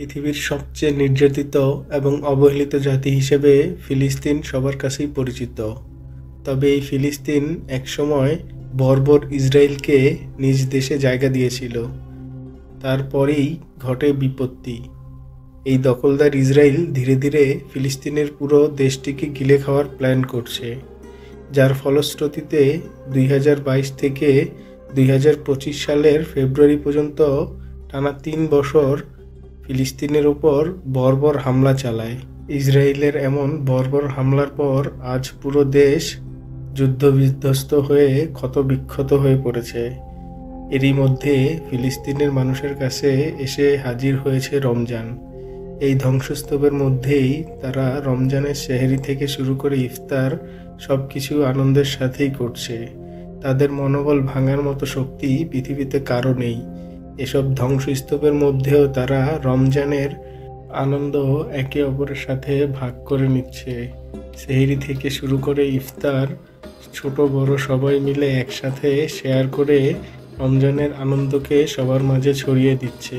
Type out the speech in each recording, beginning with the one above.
পৃথিবীর সবচেয়ে নির্যাতিত এবং অবহেলিত জাতি হিসেবে ফিলিস্তিন সবার কাছেই পরিচিত। তবে এই ফিলিস্তিন একসময় বর্বর ইসরায়েলকে নিজ দেশে জায়গা দিয়েছিল। তারপরেই ঘটে বিপত্তি। এই দখলদার ইসরায়েল ধীরে ধীরে ফিলিস্তিনের পুরো দেশটিকে গিলে খাওয়ার প্ল্যান করছে, যার ফলশ্রুতিতে 2022 থেকে 2025 সালের ফেব্রুয়ারি পর্যন্ত টানা 3 বছর ফিলিস্তিনের উপর বর্বর হামলা চালায়। ইসরায়েলের এমন বর্বর হামলার পর আজ পুরো দেশ যুদ্ধবিধ্বস্ত হয়ে ক্ষতবিক্ষত হয়ে পড়েছে। এরই মধ্যে ফিলিস্তিনের মানুষের কাছে এসে হাজির হয়েছে রমজান। এই ধ্বংসস্তূপের মধ্যেই তারা রমজানের সেহরি থেকে শুরু করে ইফতার সবকিছু আনন্দের সাথেই করছে। তাদের মনোবল ভাঙার মতো শক্তি পৃথিবীতে কারো নেই। এসব ধ্বংসস্তূপের মধ্যেও তারা রমজানের আনন্দ একে অপরের সাথে ভাগ করে নিচ্ছে। সেহরি থেকে শুরু করে ইফতার ছোট বড় সবাই মিলে একসাথে শেয়ার করে রমজানের আনন্দকে সবার মাঝে ছড়িয়ে দিচ্ছে।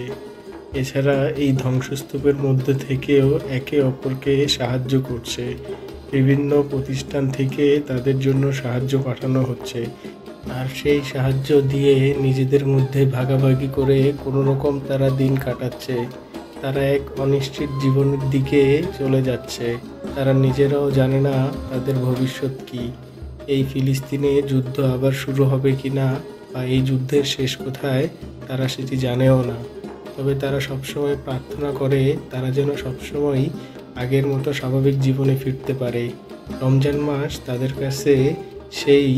এছাড়া এই ধ্বংসস্তূপের মধ্যে থেকেও একে অপরকে সাহায্য করছে। বিভিন্ন প্রতিষ্ঠান থেকে তাদের জন্য সাহায্য পাঠানো হচ্ছে, আর সেই সাহায্য দিয়ে নিজেদের মধ্যে ভাগাভাগি করে কোনো রকম তারা দিন কাটাচ্ছে। তারা এক অনিশ্চিত জীবনের দিকে চলে যাচ্ছে। তারা নিজেরাও জানে না তাদের ভবিষ্যৎ কী। এই ফিলিস্তিনে যুদ্ধ আবার শুরু হবে কি না, বা এই যুদ্ধের শেষ কোথায়, তারা সেটি জানেও না। তবে তারা সবসময় প্রার্থনা করে তারা যেন সবসময় আগের মতো স্বাভাবিক জীবনে ফিরতে পারে। রমজান মাস তাদের কাছে সেই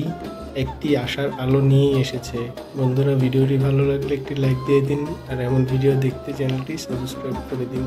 একটি আশার আলো নিয়েই এসেছে। বন্ধুরা, ভিডিওটি ভালো লাগলে একটি লাইক দিয়ে দিন, আর এমন ভিডিও দেখতে চ্যানেলটি সাবস্ক্রাইব করে দিন।